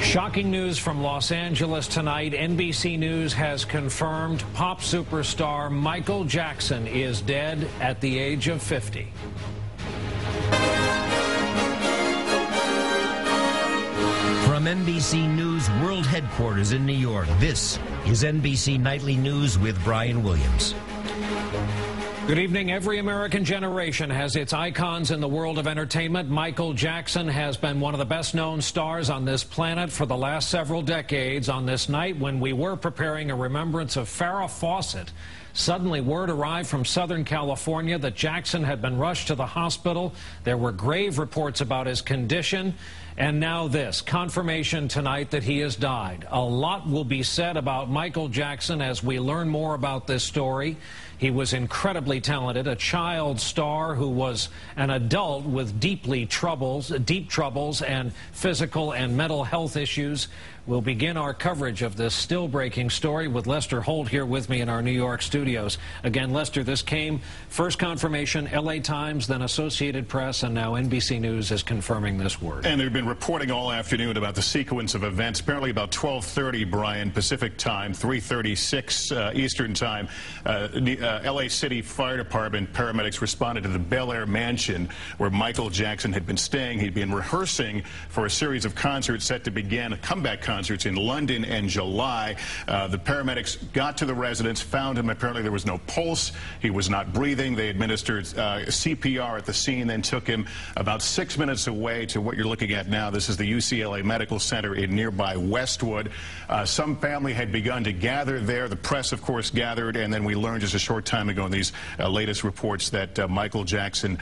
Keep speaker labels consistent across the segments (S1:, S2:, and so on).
S1: Shocking news from Los Angeles tonight. NBC News has confirmed pop superstar Michael Jackson is dead at the age of 50.
S2: From NBC News World Headquarters in New York, this is NBC Nightly News with Brian Williams.
S1: Good evening. Every American generation has its icons in the world of entertainment. Michael Jackson has been one of the best-known stars on this planet for the last several decades. On this night, when we were preparing a remembrance of Farrah Fawcett, suddenly word arrived from Southern California that Jackson had been rushed to the hospital. There were grave reports about his condition. And now this, confirmation tonight that he has died. A lot will be said about Michael Jackson as we learn more about this story. He was incredibly talented, a child star who was an adult with deep troubles and physical and mental health issues. We'll begin our coverage of this still-breaking story with Lester Holt here with me in our New York studios. Again, Lester, this came first confirmation, LA Times, then Associated Press, and now NBC News is confirming this word.
S3: And they've been reporting all afternoon about the sequence of events. Apparently about 12:30, Brian, Pacific time, 3:36 Eastern time. LA City Fire Department paramedics responded to the Bel Air mansion where Michael Jackson had been staying. He'd been rehearsing for a series of concerts set to begin, comeback concerts in London in July. The paramedics got to the residence, found him. Apparently there was no pulse. He was not breathing. They administered CPR at the scene, then took him about 6 minutes away to what you're looking at now. This is the UCLA Medical Center in nearby Westwood. Some family had begun to gather there. The press, of course, gathered, and then we learned just a short time ago in these latest reports that Michael Jackson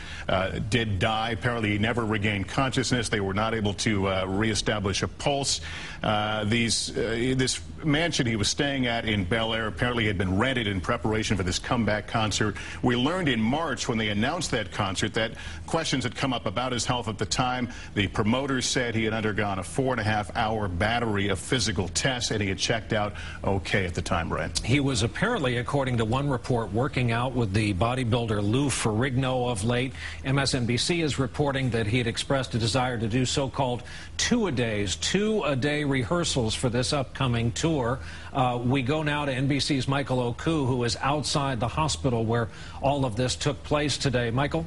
S3: did die. Apparently he never regained consciousness. They were not able to reestablish a pulse. This mansion he was staying at in Bel Air apparently had been rented in preparation for this comeback concert. We learned in March when they announced that concert that questions had come up about his health at the time. The promoters said he had undergone a 4.5-hour battery of physical tests and he had checked out okay at the time, Brian.
S1: He was apparently, according to one report, working out with the bodybuilder Lou Ferrigno of late. MSNBC is reporting that he had expressed a desire to do so-called two-a-day rehearsals for this upcoming tour. We go now to NBC's Michael Oku, who is outside the hospital where all of this took place today. Michael?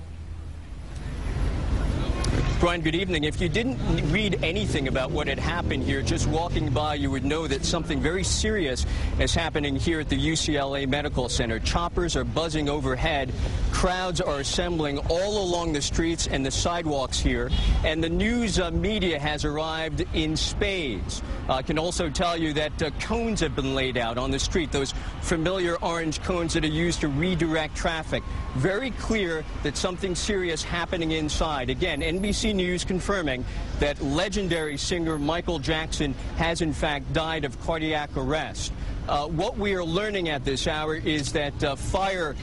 S4: Brian, good evening. If you didn't read anything about what had happened here, just walking by, you would know that something very serious is happening here at the UCLA Medical Center. Choppers are buzzing overhead. Crowds are assembling all along the streets and the sidewalks here. And the news media has arrived in spades. I can also tell you that cones have been laid out on the street, those familiar orange cones that are used to redirect traffic. Very clear that something serious happening inside. Again, NBC News confirming that legendary singer Michael Jackson has in fact died of cardiac arrest. What we are learning at this hour is that fire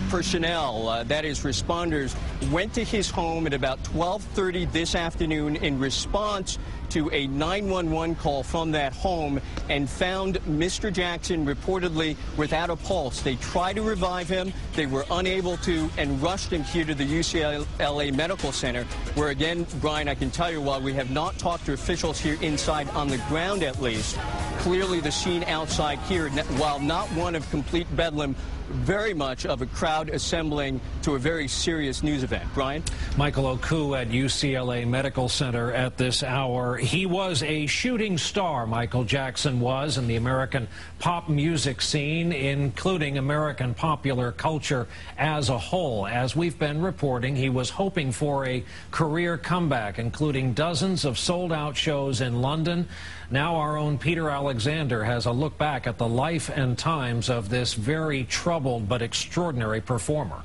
S4: personnel, that is responders, went to his home at about 12:30 this afternoon in response to a 911 call from that home and found Mr. Jackson reportedly without a pulse. They tried to revive him. They were unable to and rushed him here to the UCLA Medical Center, where, again, Brian, I can tell you, while we have not talked to officials here inside on the ground at least, clearly the scene outside here, while not one of complete bedlam, very much of a crowd assembling to a very serious news event. Brian?
S1: Michael Oku at UCLA Medical Center at this hour. He was a shooting star, Michael Jackson was, in the American pop music scene, including American popular culture as a whole. As we've been reporting, he was hoping for a career comeback, including dozens of sold-out shows in London. Now our own Peter Alexander has a look back at the life and times of this very troubled but extraordinary performer.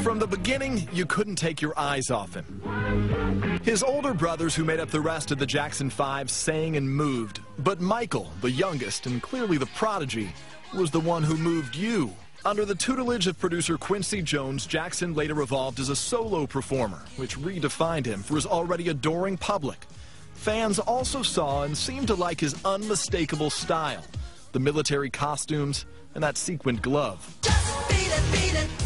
S5: From the beginning, you couldn't take your eyes off him. His older brothers, who made up the rest of the Jackson Five, sang and moved. But Michael, the youngest and clearly the prodigy, was the one who moved you. Under the tutelage of producer Quincy Jones, Jackson later evolved as a solo performer, which redefined him for his already adoring public. Fans also saw and seemed to like his unmistakable style, the military costumes, and that sequined glove.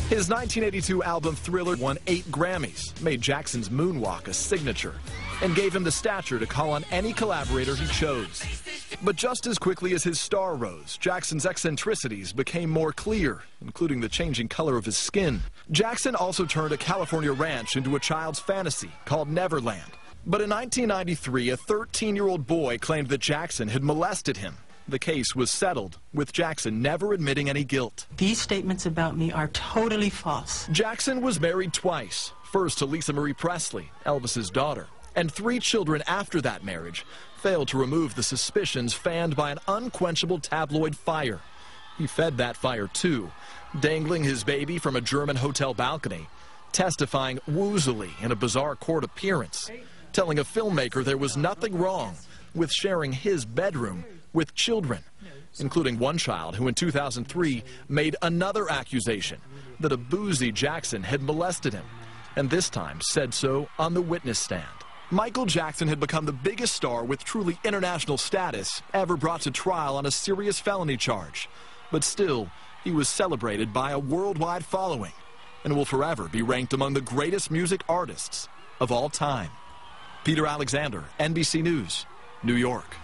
S5: His 1982 album Thriller won 8 Grammys, made Jackson's moonwalk a signature. and gave him the stature to call on any collaborator he chose. But just as quickly as his star rose, Jackson's eccentricities became more clear, including the changing color of his skin. Jackson also turned a California ranch into a child's fantasy called Neverland. But in 1993, a 13-year-old boy claimed that Jackson had molested him. The case was settled, with Jackson never admitting any guilt.
S6: These statements about me are totally false.
S5: Jackson was married twice, first to Lisa Marie Presley, Elvis's daughter, and 3 children after that marriage failed to remove the suspicions fanned by an unquenchable tabloid fire. He fed that fire too, dangling his baby from a German hotel balcony, testifying woozily in a bizarre court appearance, telling a filmmaker there was nothing wrong with sharing his bedroom with children, including one child who in 2003 made another accusation that a boozy Jackson had molested him, and this time said so on the witness stand. Michael Jackson had become the biggest star with truly international status ever brought to trial on a serious felony charge. But still, he was celebrated by a worldwide following and will forever be ranked among the greatest music artists of all time. Peter Alexander, NBC News, New York.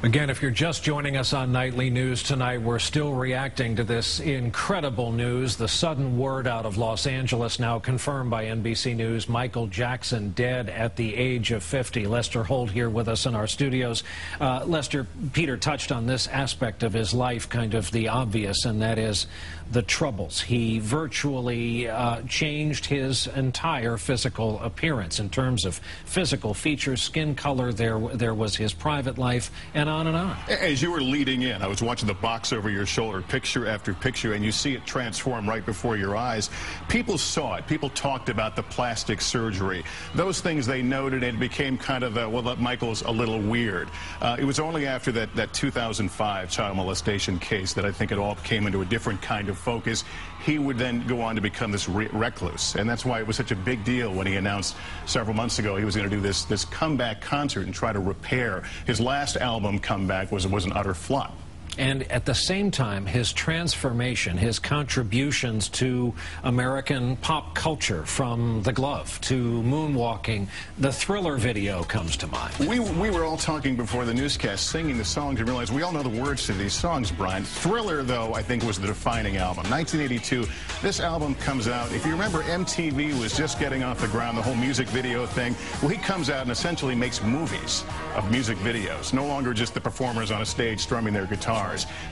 S1: Again, if you're just joining us on Nightly News tonight, we're still reacting to this incredible news. The sudden word out of Los Angeles, now confirmed by NBC News, Michael Jackson dead at the age of 50. Lester Holt here with us in our studios. Lester, Peter touched on this aspect of his life, kind of the obvious, and that is the troubles. He virtually changed his entire physical appearance in terms of physical features, skin color. There was his private life, and on and on.
S3: As you were leading in, I was watching the box over your shoulder, picture after picture, and you see it transform right before your eyes. People saw it. People talked about the plastic surgery. Those things they noted, and it became kind of, well, that Michael's a little weird. It was only after that 2005 child molestation case that I think it all came into a different kind of focus. He would then go on to become this recluse, and that's why it was such a big deal when he announced several months ago he was going to do this comeback concert and try to repair. His last album, Comeback, was an utter flop.
S1: And at the same time, his transformation, his contributions to American pop culture, from The Glove to moonwalking, the Thriller video comes to mind.
S3: We were all talking before the newscast, singing the songs, and realized we all know the words to these songs, Brian. Thriller, though, I think was the defining album. 1982, this album comes out. If you remember, MTV was just getting off the ground, the whole music video thing. Well, he comes out and essentially makes movies of music videos, no longer just the performers on a stage strumming their guitar.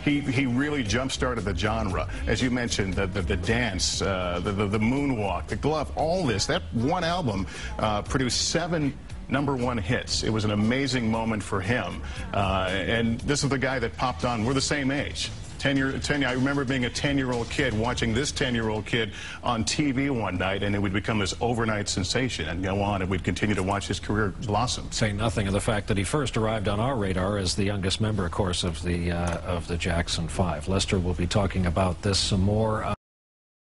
S3: He really jump-started the genre. As you mentioned, the dance, the moonwalk, The Glove, all this. That one album produced 7 #1 hits. It was an amazing moment for him. And this is the guy that popped on. We're the same age. I remember being a 10-year-old kid watching this 10-year-old kid on TV one night, and it would become this overnight sensation and go on, and we'd continue to watch his career blossom.
S1: Say nothing of the fact that he first arrived on our radar as the youngest member, of course, of the Jackson 5. Lester will be talking about this some more.